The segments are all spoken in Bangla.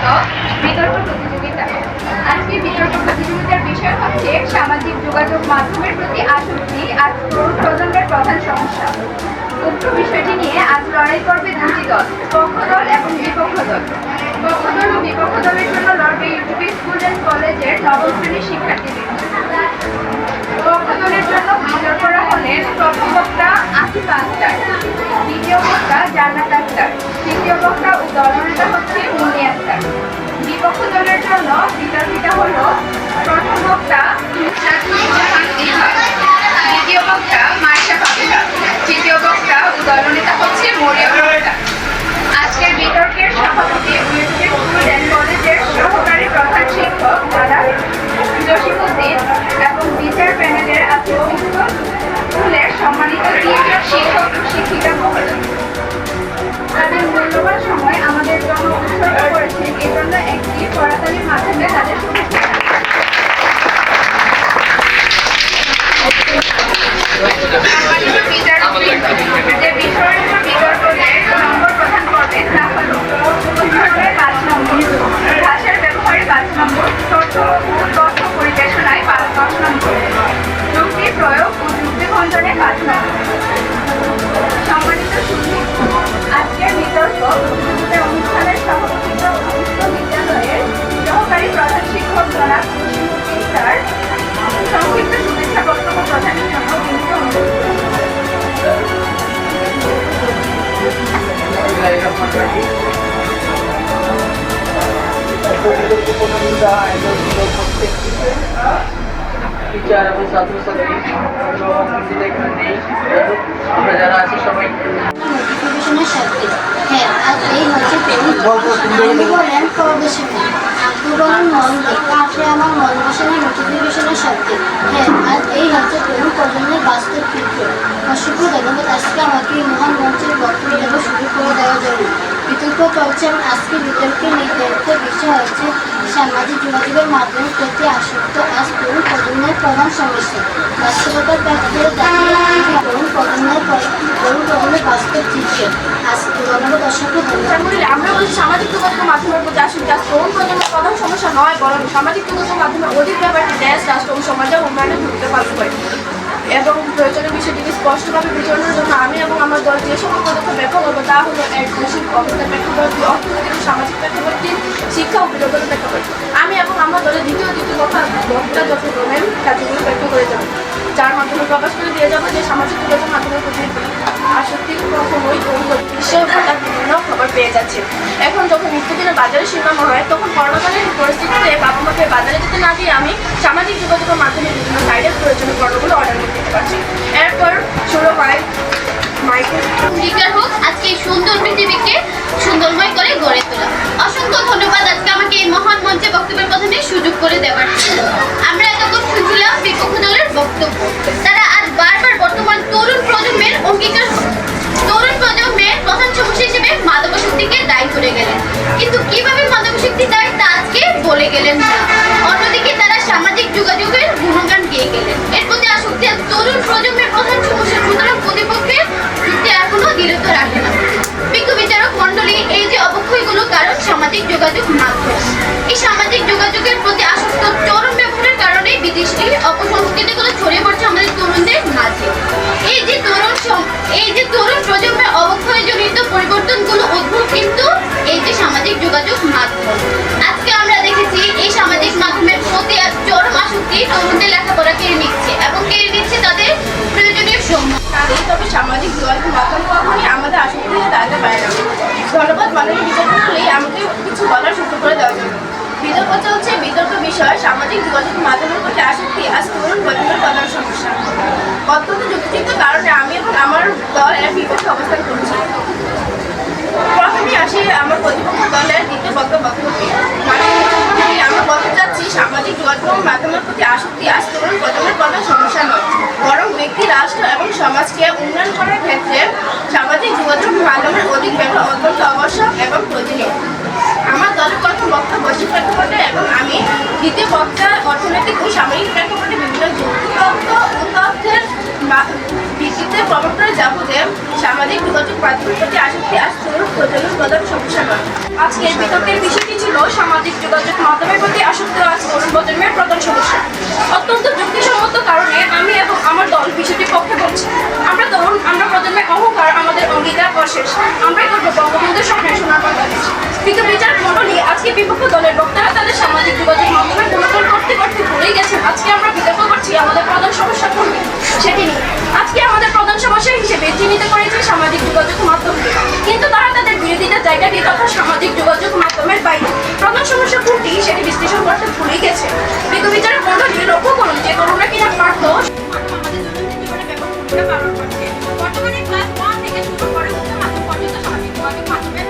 বিতর্ক প্রতিযোগিতা। আজকে বিতর্ক প্রতিযোগিতার বিষয় হচ্ছে সামাজিক যোগাযোগ মাধ্যমের প্রতি আসক্তি আজ তরুণ প্রজন্মের প্রধান সমস্যা। উক্ত বিষয়টি নিয়ে আজ লড়াই করবে দুটি দল, পক্ষ দল এবং বিপক্ষ দল। পক্ষ দল ও বিপক্ষ দলের জন্য লড়বে ইউটিউবি স্কুল অ্যান্ড কলেজের নবম শ্রেণীর শিক্ষার্থীবৃন্দ। পক্ষ দলের জন্য বিতর্করা হলেন প্রথম বক্তা আসিফা আক্তার, দ্বিতীয় বক্তা জান্নাত আক্তার, তৃতীয় বক্তা ও দলনেতা হচ্ছে মুনি আক্তার। বিপক্ষ দলের জন্য বিতর্কিতা হল প্রথম বক্তা দ্বিতীয় বক্তা মাইশা ফাবিহা, তৃতীয় বক্তা ও দলনেতা হচ্ছে মরিয়ম আক্তার। আজকের বিতর্কের সভাপতি ইউটিউবি স্কুল অ্যান্ড কলেজের সহকারী প্রধান শিক্ষক দাদা জসিমউদ্দিন এবং বিচার প্যানেলের আছে স্কুলের সম্মানিত শিক্ষক ও শিক্ষিকা মহোদয়। তাদের মূল্যবান সময় আমাদের জন্য উৎসর্গ করেছেন, এজন্য একটি করতালির মাধ্যমে তাদের শুভেচ্ছা। সম্মানিত বিচারকবৃন্দ, যে বিষয়ের উপর বিতর্কের নম্বর প্রদান করবেন তা হল 5 নম্বর, ভাষার ব্যবহারে 5 নম্বর, তথ্য পরিবেশনায় 10 নম্বর, যুক্তি প্রয়োগ ও যুক্তি খণ্ডনে 5 নম্বর। সম্মানিত সুধী, আজকের বিতর্ক প্রতিযোগিতা অনুষ্ঠানের সভাপতিত্ব উচ্চ বিদ্যালয়ের সহকারী প্রধান শিক্ষক জনাব জসিমউদ্দিন স্যার সংক্ষিপ্ত শুভেচ্ছা বক্তব্য প্রদানের জন্য বিনীত অনুরোধ। টিচার এবং ছাত্রছাত্রী আমরা যারা আছি সবাই নোটিফিকেশনের সাথে হ্যাঁ আজ এই হচ্ছে আমি বলেন প্রবেশনা আপনি বলেন মন কাছে আমার মন বসে না নোটিফিকেশনের সাথে হ্যাঁ আজ এই হচ্ছে তরুণ প্রজন্মের বাস্তব চিত্র। অসংখ্য ধন্যবাদ আজকে আমাকে এই মহান মঞ্চের বক্তব্য দেওয়ার সুযোগ করে দেওয়ার জন্য। বিতর্ক চলছে এবং আজকে বিতর্কের নির্ধারিত বিষয় হচ্ছে সামাজিক যোগাযোগের মাধ্যমে প্রতি আসক্ত আজ তরুণ প্রজন্মের প্রধান সমস্যা। বাস্তবতার ব্যাপারে দাঁড়িয়ে তরুণ প্রজন্মের বাস্তব চিত্র। আজ ধন্যবাদ, অসংখ্য ধন্যবাদ। আমরা বলছি সামাজিক যোগাযোগের মাধ্যমের প্রতি আসক্তি আজ তরুণ প্রজন্মের প্রধান সমস্যা নয়, বরং সামাজিক যোগাযোগের মাধ্যমে অধিক ব্যাপারটি দেশ, রাষ্ট্র ও সমাজের উন্নয়নে ভূমিকা পালন করে এবং প্রয়োজনীয় বিষয়টিকে স্পষ্টভাবে বিচরণের জন্য আমি এবং আমার দল যে সকল পদক্ষেপ ব্যাখ্যা করবো তা হলো এক বৈশ্বিক অবস্থার প্রেক্ষাপট, অর্থনৈতিক সামাজিক প্রেক্ষাপট, শিক্ষা ও বিনোদনের প্রেক্ষাপট। আমি এবং আমার দলের দ্বিতীয় বক্তা যথাক্রমে কার্যগুলো ব্যাখ্যা করে যাব, যার মাধ্যমে প্রকাশ করে দিয়ে যাবো যে সামাজিক যোগাযোগ মাধ্যমের প্রতি আসক্তির কখনোই বিশ্বের উপর তার বিভিন্ন খবর পেয়ে যাচ্ছে। এখন যখন নিত্যদিনের বাজারে সীমানো হয়, তখন করোনাকালীন পরিস্থিতিতে বাবা মাকে বাজারে যেতে না দিয়ে আমি সামাজিক যোগাযোগের মাধ্যমে বিভিন্ন সাইডের প্রয়োজনীয় পণ্যগুলো অর্ডার করতে পারছি। এরপর শুরু হয় স্পিকার হোক আজকে এই সুন্দর পৃথিবীকে সুন্দরময় করে গড়ে তোলা। অসংখ্য ধন্যবাদ আজকে আমাকে এই মহান মঞ্চে বক্তব্যের প্রথমে সুযোগ করে দেওয়ার জন্য। আমরা এতক্ষণ শুনছিলাম বিপক্ষ দলের বক্তব্য। তারা আজ বারবার বর্তমান তরুণ প্রজন্মের অঙ্গীকার তরুণ প্রজন্মের প্রধান সমস্যা হিসেবে মাদকাসক্তিকে দায়ী করে গেলেন, কিন্তু কিভাবে মাদকাসক্তি দায়ী তা আজকে বলে গেলেন না। অন্যদিকে তারা সামাজিক যোগাযোগের গুণগান গেয়ে গেলেন। এর প্রতি আসক্তি আজ তরুণ প্রজন্মের প্রধান সমস্যা, সুতরাং প্রতিপক্ষের যুক্তি এখনো দৃঢ়তা রাখে না। বিজ্ঞ বিচারক মন্ডলী, এই যে অবক্ষয়গুলো কারণ সামাজিক যোগাযোগ মাধ্যম। এই সামাজিক যোগাযোগের প্রতি আসক্ত চরম ব্যবহারের কারণে বিদেশি অপসংস্কৃতিগুলো ছড়িয়ে পড়ছে আমাদের তরুণদের মাঝে। এই যে তরুণ প্রজন্মের অবক্ষয়জনিত পরিবর্তনগুলো উদ্ভব কিন্তু এই যে সামাজিক যোগাযোগ মাধ্যম। আজকে আমরা দেখেছি এই সামাজিক মাধ্যমের প্রতি চরম আসক্তি তরুণদের লেখাপড়া কেড়ে নিচ্ছে এবং কেড়ে নিচ্ছে তাদের প্রয়োজনীয় সময়। তবে সামাজিক যোগাযোগ মাধ্যম কখনই আমাদের আসক্তি থেকে দাঁড়াতে পারে না। ধন্যবাদ মাননীয় বিচারপতি আমাকে কিছু বলার সুযোগ করে দেওয়ার জন্য। বিতর্ক চলছে বিতর্ক বিষয় সামাজিক যোগাযোগ মাধ্যমের প্রতি আসক্তি আজ তরুণ প্রজন্মের প্রধান সমস্যা। অত্যন্ত যুক্তিযুক্ত কারণে আমি এবং আমার দল এর বিপক্ষে অবস্থান করছি। প্রথমে আসি আমার প্রতিপক্ষ দলের দ্বিতীয় বক্তব্য। আমরা বলতে চাচ্ছি সামাজিক যোগাযোগ মাধ্যমের প্রতি আসক্তি আজ তরুণ প্রজন্মের প্রধান সমস্যা নয়, বরং ব্যক্তি, রাষ্ট্র এবং সমাজকে উন্নয়ন করার ক্ষেত্রে সামাজিক যোগাযোগ মাধ্যমের অধিক ব্যবহার অত্যন্ত আবশ্যক এবং প্রয়োজনীয়। আমার দলের প্রথম বক্তা বৈশ্বিক প্রেক্ষাপটে এবং আমি দ্বিতীয় বক্তা অর্থনৈতিক ও সামরিক প্রেক্ষাপটে বিভিন্ন যুক্তি তথ্য ও তথ্যের ভিত্তিতে থেকে প্রমাণ করে যাবো যে সামাজিক যোগাযোগ মাধ্যমের প্রতি আসক্তি আজ তরুণ প্রজন্মের প্রধান সমস্যা নয়। আজকের বিতর্কের বিষয়টি ছিল সামাজিক যোগাযোগ মাধ্যমের প্রতি আসক্তি আজ তরুণ প্রজন্মের প্রধান সমস্যা। অত্যন্ত যুক্তিসম্মত কারণে আমি এবং আমার দল বিষয়টির পক্ষে বলছি। আমরা তরুণ, আমরা প্রজন্মের অহংকার, আমাদের অঙ্গীকার অশেষ। আমরাই করবো বঙ্গবন্ধুর স্বপ্নের সোনার বাংলাদেশ। কিন্তু বিচার মণ্ডলী আজকে বিপক্ষ দলের বক্তারা তাদের সামাজিক যোগাযোগ মাধ্যমে গুণগান করতে করতে ভুলেই গেছেন আজকে আমরা বিতর্ক করছি আমাদের প্রধান সমস্যা কোনটি সেটি নিয়ে। আজকে আমাদের প্রধান সমস্যা হিসেবে চিহ্নিত করেছে সামাজিক যোগাযোগ মাধ্যমকে, কিন্তু তারা তাদের বিরোধিতার জায়গাটি তথা সামাজিক যোগাযোগ মাধ্যমের বাইরে প্রধান সমস্যা কোনটি সেটি বিশ্লেষণ করতে ভুলেই গেছে। বিজ্ঞ বিচার মণ্ডলী লক্ষ্য করুন যে তরুণরা কিনা পারত আমাদের দৈনন্দিন জীবনে ব্যাপক ভূমিকা পালন করছে। বর্তমানে ক্লাস 1 থেকে শুরু করে উচ্চ মাধ্যমিক পর্যন্ত সামাজিক যোগাযোগ মাধ্যমে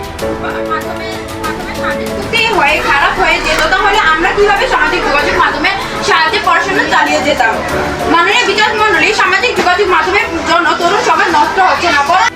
হয়ে খারাপ হয়ে যেত, তাহলে আমরা কিভাবে সামাজিক যোগাযোগ মাধ্যমের সাহায্যে পড়াশোনা চালিয়ে যেতাম? মাননীয় বিচার মণ্ডলী সামাজিক যোগাযোগ মাধ্যমের জন্য তরুণ সমাজ নষ্ট হচ্ছে না, বরং